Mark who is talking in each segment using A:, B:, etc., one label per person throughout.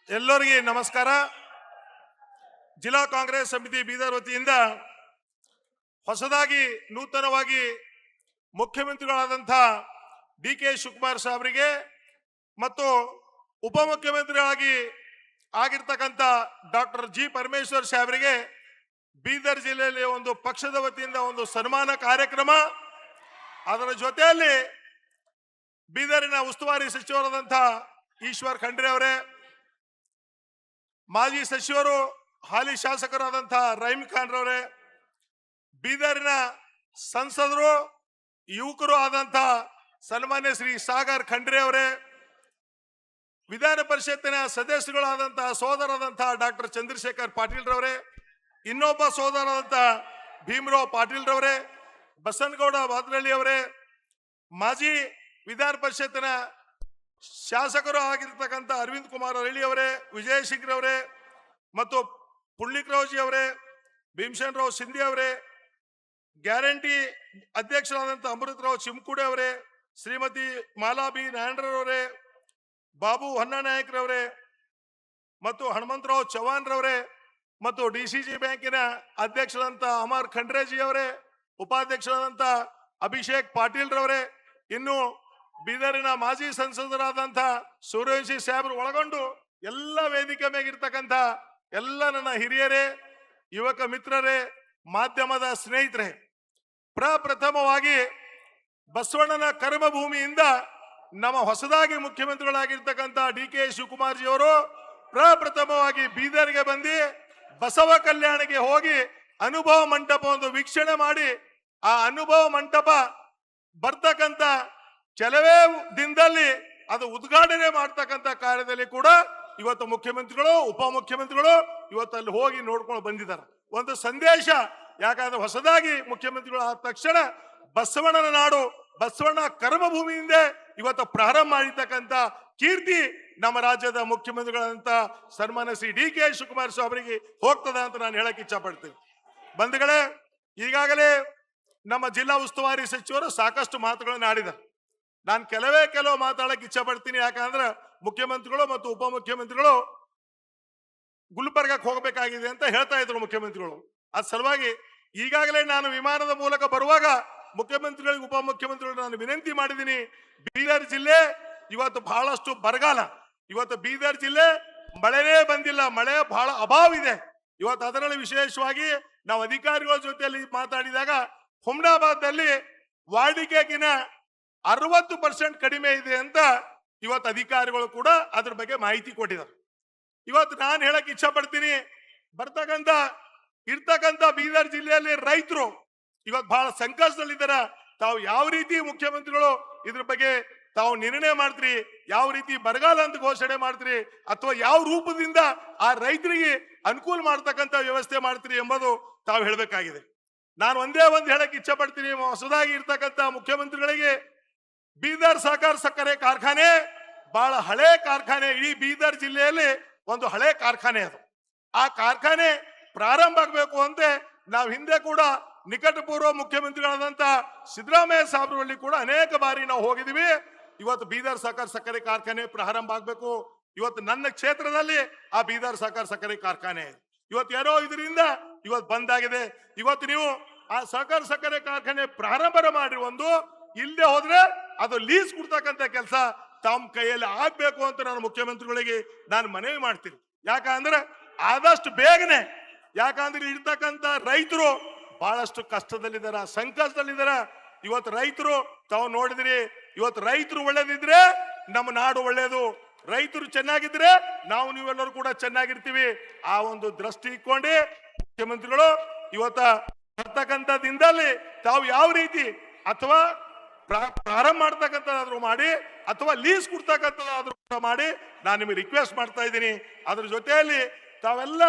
A: ಎಲ್ಲರಿಗೆ ನಮಸ್ಕಾರ. ಜಿಲ್ಲಾ ಕಾಂಗ್ರೆಸ್ ಸಮಿತಿ ಬೀದರ್ ವತಿಯಿಂದ ಹೊಸದಾಗಿ ನೂತನವಾಗಿ ಮುಖ್ಯಮಂತ್ರಿಗಳಾದಂಥ ಡಿ.ಕೆ. ಶಿವಕುಮಾರ್ ಸಾಹೇಬರಿಗೆ ಮತ್ತು ಉಪಮುಖ್ಯಮಂತ್ರಿಗಳಾಗಿ ಆಗಿರ್ತಕ್ಕಂಥ ಡಾಕ್ಟರ್ ಜಿ. ಪರಮೇಶ್ವರ್ ಸಾಹೇಬರಿಗೆ ಬೀದರ್ ಜಿಲ್ಲೆಯಲ್ಲಿ ಒಂದು ಪಕ್ಷದ ವತಿಯಿಂದ ಒಂದು ಸನ್ಮಾನ ಕಾರ್ಯಕ್ರಮ, ಅದರ ಜೊತೆಯಲ್ಲಿ ಬೀದರಿನ ಉಸ್ತುವಾರಿ ಸಚಿವರಾದಂಥ ಈಶ್ವರ್ ಖಂಡ್ರೆ ಅವರೇ, ಮಾಜಿ ಸಚಿವರು ಹಾಲಿ ಶಾಸಕರಾದಂಥ ರಹೀಮ್ ಖಾನ್ ರವರೇ, ಬೀದರಿನ ಸಂಸದರು ಯುವಕರು ಆದಂಥ ಸನ್ಮಾನ್ಯ ಶ್ರೀ ಸಾಗರ್ ಖಂಡ್ರೆ ಅವರೇ, ವಿಧಾನ ಪರಿಷತ್ತಿನ ಸದಸ್ಯರುಗಳಾದಂಥ ಸೋದರಾದಂಥ ಡಾಕ್ಟರ್ ಚಂದ್ರಶೇಖರ್ ಪಾಟೀಲ್ ರವರೇ, ಇನ್ನೊಬ್ಬ ಸೋದರಾದಂಥ ಭೀಮರಾವ್ ಪಾಟೀಲ್ ರವರೇ, ಬಸನಗೌಡ ಬಾದ್ರಳ್ಳಿ ಅವರೇ, ಮಾಜಿ ವಿಧಾನ ಪರಿಷತ್ತಿನ ಶಾಸಕರು ಆಗಿರ್ತಕ್ಕಂಥ ಅರವಿಂದ್ ಕುಮಾರ್ ಅರಳಿ ಅವರೇ, ವಿಜಯ ಸಿಂಗ್ ರವರೇ ಮತ್ತು ಪುಳ್ಳಿಕರಾವ್ಜಿ ಅವರೇ, ಭೀಮಸೇನ್ ರಾವ್ ಸಿಂಧಿ ಅವರೇ, ಗ್ಯಾರಂಟಿ ಅಧ್ಯಕ್ಷರಾದಂಥ ಅಮೃತರಾವ್ ಚಿಮ್ಕುಡೆ ಅವರೇ, ಶ್ರೀಮತಿ ಮಾಲಾ ಬಿ ನಾಯಂಡ್ರವರೇ, ಬಾಬು ಹೊನ್ನನಾಯಕರವರೇ ಮತ್ತು ಹನುಮಂತರಾವ್ ಚೌಹಾಣ್ ರವರೇ ಮತ್ತು ಡಿಸಿಸಿ ಬ್ಯಾಂಕಿನ ಅಧ್ಯಕ್ಷರಾದಂಥ ಅಮರ್ ಖಂಡ್ರೇಜಿ ಅವರೇ, ಉಪಾಧ್ಯಕ್ಷರಾದಂಥ ಅಭಿಷೇಕ್ ಪಾಟೀಲ್ ರವರೇ, ಇನ್ನು ಬೀದರಿನ ಮಾಜಿ ಸಂಸದರಾದಂಥ ಸೂರ್ಯವಂಶಿ ಸಾಹೇಬರು ಒಳಗೊಂಡು ಎಲ್ಲ ವೇದಿಕೆ ಮೇಗಿರ್ತಕ್ಕಂಥ ಎಲ್ಲ ನನ್ನ ಹಿರಿಯರೇ, ಯುವಕ ಮಿತ್ರರೇ, ಮಾಧ್ಯಮದ ಸ್ನೇಹಿತರೆ, ಪ್ರಪ್ರಥಮವಾಗಿ ಬಸವಣ್ಣನ ಕರ್ಮಭೂಮಿಯಿಂದ ನಮ್ಮ ಹೊಸದಾಗಿ ಮುಖ್ಯಮಂತ್ರಿಗಳಾಗಿರ್ತಕ್ಕಂಥ ಡಿ.ಕೆ. ಶಿವಕುಮಾರ್ ಜಿ ಅವರು ಪ್ರಪ್ರಥಮವಾಗಿ ಬೀದರ್ಗೆ ಬಂದು ಬಸವ ಕಲ್ಯಾಣಿಗೆ ಹೋಗಿ ಅನುಭವ ಮಂಟಪ ಒಂದು ವೀಕ್ಷಣೆ ಮಾಡಿ, ಆ ಅನುಭವ ಮಂಟಪ ಬರ್ತಕ್ಕಂಥ ಕೆಲವೇ ದಿನದಲ್ಲಿ ಅದು ಉದ್ಘಾಟನೆ ಮಾಡ್ತಕ್ಕಂಥ ಕಾರ್ಯದಲ್ಲಿ ಕೂಡ ಇವತ್ತು ಮುಖ್ಯಮಂತ್ರಿಗಳು ಉಪಮುಖ್ಯಮಂತ್ರಿಗಳು ಇವತ್ತು ಅಲ್ಲಿ ಹೋಗಿ ನೋಡ್ಕೊಂಡು ಬಂದಿದ್ದಾರೆ. ಒಂದು ಸಂದೇಶ, ಯಾಕಂದ್ರೆ ಹೊಸದಾಗಿ ಮುಖ್ಯಮಂತ್ರಿಗಳು ಆದ ತಕ್ಷಣ ಬಸವಣ್ಣನ ನಾಡು ಬಸವಣ್ಣ ಕರ್ಮಭೂಮಿಯಿಂದ ಇವತ್ತು ಪ್ರಾರಂಭ ಮಾಡಿರ್ತಕ್ಕಂಥ ಕೀರ್ತಿ ನಮ್ಮ ರಾಜ್ಯದ ಮುಖ್ಯಮಂತ್ರಿಗಳಂತ ಸನ್ಮಾನ್ಯ ಶ್ರೀ ಡಿ.ಕೆ. ಶಿವಕುಮಾರ್ ಅವರಿಗೆ ಹೋಗ್ತದ ಅಂತ ನಾನು ಹೇಳಕ್ ಇಚ್ಛಾ ಪಡ್ತೀನಿ. ಬಂಧುಗಳೇ, ಈಗಾಗಲೇ ನಮ್ಮ ಜಿಲ್ಲಾ ಉಸ್ತುವಾರಿ ಸಚಿವರು ಸಾಕಷ್ಟು ಮಾತುಗಳನ್ನು ಆಡಿದ್ದಾರೆ. ನಾನು ಕೆಲವು ಮಾತಾಡಕ್ ಇಚ್ಛಾ ಪಡ್ತೀನಿ. ಯಾಕಂದ್ರೆ ಮುಖ್ಯಮಂತ್ರಿಗಳು ಮತ್ತು ಉಪಮುಖ್ಯಮಂತ್ರಿಗಳು ಗುಲ್ಬರ್ಗಕ್ಕೆ ಹೋಗಬೇಕಾಗಿದೆ ಅಂತ ಹೇಳ್ತಾ ಇದ್ರು ಮುಖ್ಯಮಂತ್ರಿಗಳು. ಅದ್ ಸಲುವಾಗಿ ಈಗಾಗಲೇ ನಾನು ವಿಮಾನದ ಮೂಲಕ ಬರುವಾಗ ಮುಖ್ಯಮಂತ್ರಿಗಳಿಗೆ ಉಪಮುಖ್ಯಮಂತ್ರಿಗಳು ನಾನು ವಿನಂತಿ ಮಾಡಿದ್ದೀನಿ. ಬೀದರ್ ಜಿಲ್ಲೆ ಇವತ್ತು ಬಹಳಷ್ಟು ಬರಗಾಲ, ಇವತ್ತು ಬೀದರ್ ಜಿಲ್ಲೆ ಮಳೆನೇ ಬಂದಿಲ್ಲ, ಮಳೆ ಬಹಳ ಅಭಾವ ಇದೆ. ಇವತ್ತು ಅದರಲ್ಲಿ ವಿಶೇಷವಾಗಿ ನಾವು ಅಧಿಕಾರಿಗಳ ಜೊತೆಯಲ್ಲಿ ಮಾತಾಡಿದಾಗ ಹುಮ್ನಾಬಾದ್ನಲ್ಲಿ ವಾಡಿಕೆಗಿನ 60% ಕಡಿಮೆ ಇದೆ ಅಂತ ಇವತ್ತು ಅಧಿಕಾರಿಗಳು ಕೂಡ ಅದ್ರ ಬಗ್ಗೆ ಮಾಹಿತಿ ಕೊಟ್ಟಿದ್ದಾರೆ. ಇವತ್ತು ನಾನು ಹೇಳಕ್ ಇಚ್ಛಾ ಪಡ್ತೀನಿ, ಇರ್ತಕ್ಕಂಥ ಬೀದರ್ ಜಿಲ್ಲೆಯಲ್ಲಿ ರೈತರು ಇವತ್ತು ಬಹಳ ಸಂಕಷ್ಟದಲ್ಲಿದ್ದಾರೆ. ತಾವು ಯಾವ ರೀತಿ ಮುಖ್ಯಮಂತ್ರಿಗಳು ಇದ್ರ ಬಗ್ಗೆ ತಾವು ನಿರ್ಣಯ ಮಾಡ್ತೀರಿ, ಯಾವ ರೀತಿ ಬರಗಾಲ ಅಂತ ಘೋಷಣೆ ಮಾಡ್ತೀರಿ, ಅಥವಾ ಯಾವ ರೂಪದಿಂದ ಆ ರೈತರಿಗೆ ಅನುಕೂಲ ಮಾಡ್ತಕ್ಕಂಥ ವ್ಯವಸ್ಥೆ ಮಾಡ್ತೀರಿ ಎಂಬುದು ತಾವು ಹೇಳಬೇಕಾಗಿದೆ. ನಾನು ಒಂದೇ ಒಂದು ಹೇಳಕ್ ಇಚ್ಛಾ ಪಡ್ತೀನಿ, ಹೊಸದಾಗಿ ಇರ್ತಕ್ಕಂಥ ಮುಖ್ಯಮಂತ್ರಿಗಳಿಗೆ ಬೀದರ್ ಸಹಕಾರ ಸಕ್ಕರೆ ಕಾರ್ಖಾನೆ ಬಹಳ ಹಳೆ ಕಾರ್ಖಾನೆ, ಇಡೀ ಬೀದರ್ ಜಿಲ್ಲೆಯಲ್ಲಿ ಒಂದು ಹಳೆ ಕಾರ್ಖಾನೆ ಅದು. ಆ ಕಾರ್ಖಾನೆ ಪ್ರಾರಂಭ ಆಗಬೇಕು ಅಂತ ನಾವು ಹಿಂದೆ ಕೂಡ ನಿಕಟ ಪೂರ್ವ ಮುಖ್ಯಮಂತ್ರಿಗಳಾದಂತ ಸಿದ್ದರಾಮಯ್ಯ ಸಾಹೇಬರಲ್ಲಿ ಕೂಡ ಅನೇಕ ಬಾರಿ ನಾವು ಹೋಗಿದ್ದೀವಿ. ಇವತ್ತು ಬೀದರ್ ಸಹಕಾರ ಸಕ್ಕರೆ ಕಾರ್ಖಾನೆ ಪ್ರಾರಂಭ ಆಗಬೇಕು. ಇವತ್ತು ನನ್ನ ಕ್ಷೇತ್ರದಲ್ಲಿ ಆ ಬೀದರ್ ಸಹಕಾರ ಸಕ್ಕರೆ ಕಾರ್ಖಾನೆ ಇವತ್ತು ಯಾರೋ ಇದರಿಂದ ಇವತ್ತು ಬಂದಾಗಿದೆ. ಇವತ್ತು ನೀವು ಆ ಸಹಕಾರ ಸಕ್ಕರೆ ಕಾರ್ಖಾನೆ ಪ್ರಾರಂಭ ಮಾಡಿ ಒಂದು ಇಲ್ಲದೆ ಹೋದ್ರೆ ಅದು ಲೀಸ್ ಕೊಡ್ತಕ್ಕಂಥ ಕೆಲಸ ತಮ್ಮ ಕೈಯಲ್ಲಿ ಆಗ್ಬೇಕು ಅಂತ ನಾನು ಮುಖ್ಯಮಂತ್ರಿಗಳಿಗೆ ನಾನು ಮನವಿ ಮಾಡ್ತೀನಿ. ಯಾಕಂದ್ರೆ ಆದಷ್ಟು ಬೇಗನೆ, ಯಾಕಂದ್ರೆ ಇರ್ತಕ್ಕಂಥ ರೈತರು ಬಹಳಷ್ಟು ಕಷ್ಟದಲ್ಲಿದ್ದಾರ, ಸಂಕಷ್ಟದಲ್ಲಿದ್ದಾರ. ಇವತ್ತು ರೈತರು ತಾವು ನೋಡಿದ್ರಿ, ಇವತ್ತು ರೈತರು ಒಳ್ಳೇದಿದ್ರೆ ನಮ್ಮ ನಾಡು ಒಳ್ಳೇದು, ರೈತರು ಚೆನ್ನಾಗಿದ್ರೆ ನಾವು ನೀವೆಲ್ಲರೂ ಕೂಡ ಚೆನ್ನಾಗಿರ್ತೀವಿ. ಆ ಒಂದು ದೃಷ್ಟಿ ಇಟ್ಕೊಂಡು ಮುಖ್ಯಮಂತ್ರಿಗಳು ಇವತ್ತ ಬರ್ತಕ್ಕಂಥ ದಿನದಲ್ಲಿ ತಾವು ಯಾವ ರೀತಿ ಅಥವಾ ಪ್ರಾರಂಭ ಮಾಡ್ತಕ್ಕಂಥದ್ದಾದ್ರೂ ಮಾಡಿ ಅಥವಾ ಲೀಸ್ ಕೊಡ್ತಕ್ಕಂಥದ್ದಾದ್ರೂ ಮಾಡಿ ನಾನು ನಿಮಗೆ ರಿಕ್ವೆಸ್ಟ್ ಮಾಡ್ತಾ ಇದ್ದೀನಿ. ಅದ್ರ ಜೊತೆಯಲ್ಲಿ ತಾವೆಲ್ಲ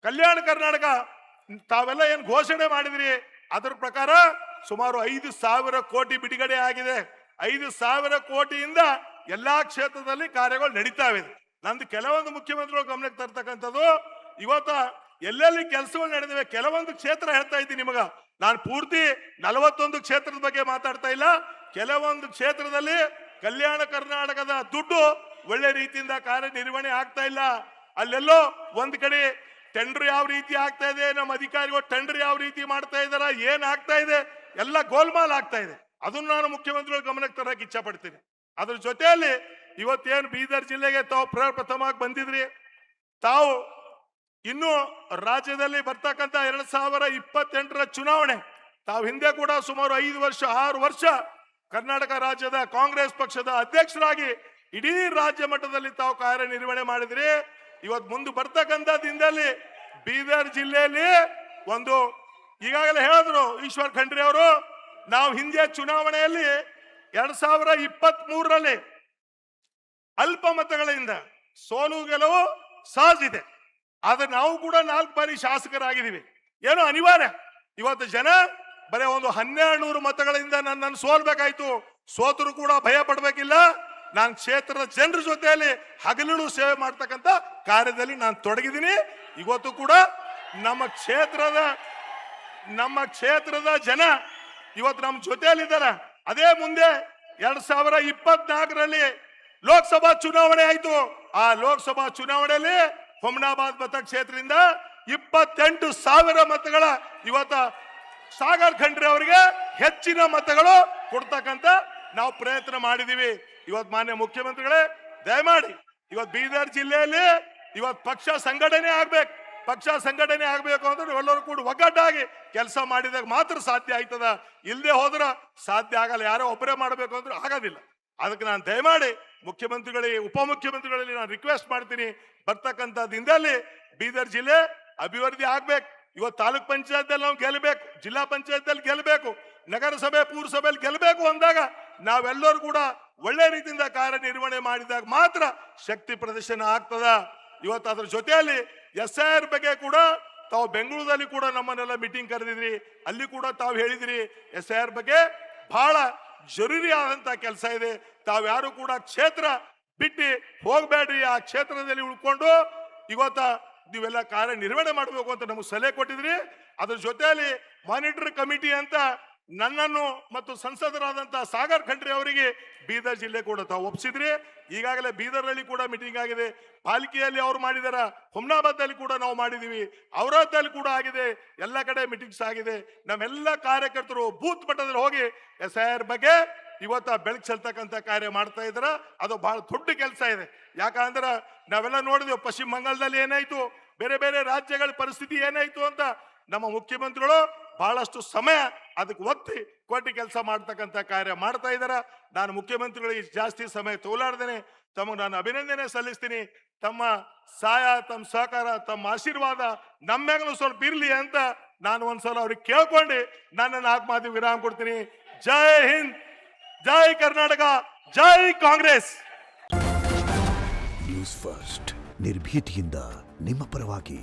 A: ಕಲ್ಯಾಣ ಕರ್ನಾಟಕ ತಾವೆಲ್ಲ ಏನು ಘೋಷಣೆ ಮಾಡಿದ್ರಿ ಅದರ ಪ್ರಕಾರ ಸುಮಾರು 5,000 ಕೋಟಿ ಬಿಡುಗಡೆ ಆಗಿದೆ. 5,000 ಕೋಟಿಯಿಂದ ಎಲ್ಲಾ ಕ್ಷೇತ್ರದಲ್ಲಿ ಕಾರ್ಯಗಳು ನಡೀತಾವೆ. ನಂದು ಕೆಲವೊಂದು ಮುಖ್ಯಮಂತ್ರಿಗಳು ಗಮನಕ್ಕೆ ತರ್ತಕ್ಕಂಥದ್ದು, ಇವತ್ತ ಎಲ್ಲೆಲ್ಲಿ ಕೆಲಸಗಳು ನಡೆದಿವೆ ಕೆಲವೊಂದು ಕ್ಷೇತ್ರ ಹೇಳ್ತಾ ಇದ್ದೀನಿ ನಿಮಗ. ನಾನು ಪೂರ್ತಿ 41 ಕ್ಷೇತ್ರದ ಬಗ್ಗೆ ಮಾತಾಡ್ತಾ ಇಲ್ಲ. ಕೆಲವೊಂದು ಕ್ಷೇತ್ರದಲ್ಲಿ ಕಲ್ಯಾಣ ಕರ್ನಾಟಕದ ದುಡ್ಡು ಒಳ್ಳೆ ರೀತಿಯಿಂದ ಕಾರ್ಯನಿರ್ವಹಣೆ ಆಗ್ತಾ ಇಲ್ಲ. ಅಲ್ಲೆಲ್ಲೋ ಒಂದ್ ಕಡೆ ಟೆಂಡರ್ ಯಾವ ರೀತಿ ಆಗ್ತಾ ಇದೆ, ನಮ್ಮ ಅಧಿಕಾರಿಗಳು ಟೆಂಡರ್ ಯಾವ ರೀತಿ ಮಾಡ್ತಾ ಇದಾರ, ಏನ್ ಆಗ್ತಾ ಇದೆ, ಎಲ್ಲ ಗೋಲ್ಮಾಲ್ ಆಗ್ತಾ ಇದೆ. ಅದನ್ನು ನಾನು ಮುಖ್ಯಮಂತ್ರಿಗಳ ಗಮನಕ್ಕೆ ತರಕ್ಕೆ ಇಚ್ಛೆ ಪಡ್ತೀನಿ. ಅದ್ರ ಜೊತೆಯಲ್ಲಿ ಇವತ್ತೇನು ಬೀದರ್ ಜಿಲ್ಲೆಗೆ ತಾವು ಪ್ರಥಮವಾಗಿ ಬಂದಿದ್ರಿ, ತಾವು ಇನ್ನು ರಾಜ್ಯದಲ್ಲಿ ಬರ್ತಕ್ಕಂಥ 2028ರ ಚುನಾವಣೆ, ತಾವು ಹಿಂದೆ ಕೂಡ ಸುಮಾರು 6 ವರ್ಷ ಕರ್ನಾಟಕ ರಾಜ್ಯದ ಕಾಂಗ್ರೆಸ್ ಪಕ್ಷದ ಅಧ್ಯಕ್ಷರಾಗಿ ಇಡೀ ರಾಜ್ಯ ಮಟ್ಟದಲ್ಲಿ ತಾವು ಕಾರ್ಯನಿರ್ವಹಣೆ ಮಾಡಿದ್ರಿ. ಇವತ್ತು ಮುಂದೆ ಬರ್ತಕ್ಕಂಥ ದಿನದಲ್ಲಿ ಬೀದರ್ ಜಿಲ್ಲೆಯಲ್ಲಿ ಒಂದು ಈಗಾಗಲೇ ಹೇಳಿದ್ರು ಈಶ್ವರ್ ಖಂಡ್ರೆ ಅವರು, ನಾವು ಹಿಂದೆ ಚುನಾವಣೆಯಲ್ಲಿ 2023ರಲ್ಲಿ ಅಲ್ಪ ಮತಗಳಿಂದ ಸೋಲು ಗೆಲುವು ಸಹಜಿದೆ. ಆದ್ರೆ ನಾವು ಕೂಡ 4 ಬಾರಿ ಶಾಸಕರಾಗಿದ್ದೀವಿ, ಏನೋ ಅನಿವಾರ್ಯ. ಇವತ್ತು ಜನ ಬರೀ ಒಂದು 1200 ಮತಗಳಿಂದ ನನ್ನನ್ನು ಸೋಲ್ಬೇಕಾಯ್ತು. ಸೋತರು ಕೂಡ ಭಯ ಪಡ್ಬೇಕಿಲ್ಲ. ನಾನು ಕ್ಷೇತ್ರದ ಜನರ ಜೊತೆಯಲ್ಲಿ ಹಗಲಿರುಳು ಸೇವೆ ಮಾಡ್ತಕ್ಕಂಥ ಕಾರ್ಯದಲ್ಲಿ ನಾನು ತೊಡಗಿದ್ದೀನಿ. ಇವತ್ತು ಕೂಡ ನಮ್ಮ ಕ್ಷೇತ್ರದ ಜನ ಇವತ್ತು ನಮ್ಮ ಜೊತೆಯಲ್ಲಿದ್ದಾರೆ. ಅದೇ ಮುಂದೆ 2024ರಲ್ಲಿ ಲೋಕಸಭಾ ಚುನಾವಣೆ ಆಯ್ತು. ಆ ಲೋಕಸಭಾ ಚುನಾವಣೆಯಲ್ಲಿ ಹುಮ್ನಾಬಾದ್ ಮತಕ್ಷೇತ್ರದಿಂದ 28,000 ಮತಗಳ ಇವತ್ತ ಸಾಗರ್ ಖಂಡ್ರೆ ಅವರಿಗೆ ಹೆಚ್ಚಿನ ಮತಗಳು ಕೊಡ್ತಕ್ಕಂತ ನಾವು ಪ್ರಯತ್ನ ಮಾಡಿದೀವಿ. ಇವತ್ತು ಮಾನ್ಯ ಮುಖ್ಯಮಂತ್ರಿಗಳೇ, ದಯಮಾಡಿ ಇವತ್ತು ಬೀದರ್ ಜಿಲ್ಲೆಯಲ್ಲಿ ಇವತ್ತು ಪಕ್ಷ ಸಂಘಟನೆ ಆಗ್ಬೇಕು. ಪಕ್ಷ ಸಂಘಟನೆ ಆಗ್ಬೇಕು ಅಂದ್ರೆ ಎಲ್ಲರೂ ಕೂಡ ಒಗ್ಗಟ್ಟಾಗಿ ಕೆಲಸ ಮಾಡಿದಾಗ ಮಾತ್ರ ಸಾಧ್ಯ ಆಯ್ತದ. ಇಲ್ಲದೆ ಹೋದ್ರ ಸಾಧ್ಯ ಆಗಲ್ಲ. ಯಾರೋ ಒಬ್ಬರೇ ಮಾಡಬೇಕು ಅಂದ್ರೆ ಆಗೋದಿಲ್ಲ. ಅದಕ್ಕೆ ನಾನು ದಯಮಾಡಿ ಮುಖ್ಯಮಂತ್ರಿಗಳಿಗೆ, ಉಪಮುಖ್ಯಮಂತ್ರಿಗಳಲ್ಲಿ ನಾನು ರಿಕ್ವೆಸ್ಟ್ ಮಾಡ್ತೀನಿ, ಬರ್ತಕ್ಕಂಥ ದಿನದಲ್ಲಿ ಬೀದರ್ ಜಿಲ್ಲೆ ಅಭಿವೃದ್ಧಿ ಆಗ್ಬೇಕು. ಇವತ್ತು ತಾಲೂಕ್ ಪಂಚಾಯತ್ ನಾವು ಗೆಲ್ಲಬೇಕು, ಜಿಲ್ಲಾ ಪಂಚಾಯತ್ ಗೆಲ್ಲಬೇಕು, ನಗರಸಭೆ ಪೂರಸಭೆಯಲ್ಲಿ ಗೆಲ್ಲಬೇಕು ಅಂದಾಗ ನಾವೆಲ್ಲರೂ ಕೂಡ ಒಳ್ಳೆ ರೀತಿಯಿಂದ ಕಾರ್ಯನಿರ್ವಹಣೆ ಮಾಡಿದಾಗ ಮಾತ್ರ ಶಕ್ತಿ ಪ್ರದರ್ಶನ ಆಗ್ತದ. ಇವತ್ತು ಅದ್ರ ಜೊತೆಯಲ್ಲಿ SIR ಬಗ್ಗೆ ಕೂಡ ತಾವು ಬೆಂಗಳೂರಲ್ಲಿ ಕೂಡ ನಮ್ಮನ್ನೆಲ್ಲ ಮೀಟಿಂಗ್ ಕರೆದಿದ್ರಿ. ಅಲ್ಲಿ ಕೂಡ ತಾವು ಹೇಳಿದ್ರಿ SIR ಬಗ್ಗೆ ಬಹಳ ಜರೂರಿ ಆದಂತ ಕೆಲಸ ಇದೆ. ತಾವ್ಯಾರು ಕೂಡ ಕ್ಷೇತ್ರ ಬಿಟ್ಟು ಹೋಗ್ಬೇಡ್ರಿ, ಆ ಕ್ಷೇತ್ರದಲ್ಲಿ ಉಳ್ಕೊಂಡು ಇವತ್ತ ನೀವೆಲ್ಲ ಕಾರ್ಯನಿರ್ವಹಣೆ ಮಾಡಬೇಕು ಅಂತ ನಮಗೆ ಸಲಹೆ ಕೊಟ್ಟಿದ್ರಿ. ಅದ್ರ ಜೊತೆಯಲ್ಲಿ ಮಾನಿಟರ್ ಕಮಿಟಿ ಅಂತ ನನ್ನನ್ನು ಮತ್ತು ಸಂಸದರಾದಂತಹ ಸಾಗರ್ ಖಂಡ್ರೆ ಅವರಿಗೆ ಬೀದರ್ ಜಿಲ್ಲೆ ಕೂಡ ತಾವು ಒಪ್ಪಿಸಿದ್ರಿ. ಈಗಾಗಲೇ ಬೀದರ್ನಲ್ಲಿ ಕೂಡ ಮೀಟಿಂಗ್ ಆಗಿದೆ, ಪಾಲಿಕೆಯಲ್ಲಿ ಅವ್ರು ಮಾಡಿದಾರ, ಹುಮ್ನಾಬಾದಲ್ಲಿ ಕೂಡ ನಾವು ಮಾಡಿದೀವಿ, ಔರಾದ್ದಲ್ಲಿ ಕೂಡ ಆಗಿದೆ, ಎಲ್ಲ ಕಡೆ ಮೀಟಿಂಗ್ಸ್ ಆಗಿದೆ. ನಮ್ಮೆಲ್ಲ ಕಾರ್ಯಕರ್ತರು ಬೂತ್ ಮಟ್ಟದಲ್ಲಿ ಹೋಗಿ SIR ಬಗ್ಗೆ ಇವತ್ತ ಬೆಳಕು ಚೆಲ್ತಕ್ಕಂಥ ಕಾರ್ಯ ಮಾಡ್ತಾ ಇದಾರ. ಅದು ಬಹಳ ದೊಡ್ಡ ಕೆಲಸ ಇದೆ. ಯಾಕಂದ್ರೆ ನಾವೆಲ್ಲ ನೋಡಿದೆವು ಪಶ್ಚಿಮ ಬಂಗಾಳದಲ್ಲಿ ಏನಾಯ್ತು, ಬೇರೆ ಬೇರೆ ರಾಜ್ಯಗಳ ಪರಿಸ್ಥಿತಿ ಏನಾಯ್ತು ಅಂತ. ನಮ್ಮ ಮುಖ್ಯಮಂತ್ರಿಗಳು ಬಹಳಷ್ಟು ಸಮಯ ಅದಕ್ಕೆ ಒತ್ತಿ ಕೊಟ್ಟು ಕೆಲಸ ಮಾಡ್ತಕ್ಕಂಥ ಕಾರ್ಯ ಮಾಡ್ತಾ ಇದಾರ. ನಾನು ಮುಖ್ಯಮಂತ್ರಿಗಳಿಗೆ ಜಾಸ್ತಿ ಸಮಯ ತೋಲಾರ್ದೇನೆ ತಮಗೆ ನಾನು ಅಭಿನಂದನೆ ಸಲ್ಲಿಸ್ತೀನಿ. ತಮ್ಮ ಸಹಾಯ, ತಮ್ಮ ಸಹಕಾರ, ತಮ್ಮ ಆಶೀರ್ವಾದ ನಮ್ಮ್ಯಾಗಲೂ ಸ್ವಲ್ಪ ಇರ್ಲಿ ಅಂತ ನಾನು ಒಂದ್ಸಲ ಅವ್ರಿಗೆ ಕೇಳ್ಕೊಂಡು ನನ್ನ 4 ಮಾತು ವಿರಾಮ ಕೊಡ್ತೀನಿ. ಜೈ ಹಿಂದ್, ಜೈ ಕರ್ನಾಟಕ, ಜೈ ಕಾಂಗ್ರೆಸ್.
B: ನ್ಯೂಸ್ ಫಸ್ಟ್ ನಿರ್ಭೀತಿಯಿಂದ ನಿಮ್ಮ ಪರವಾಗಿ.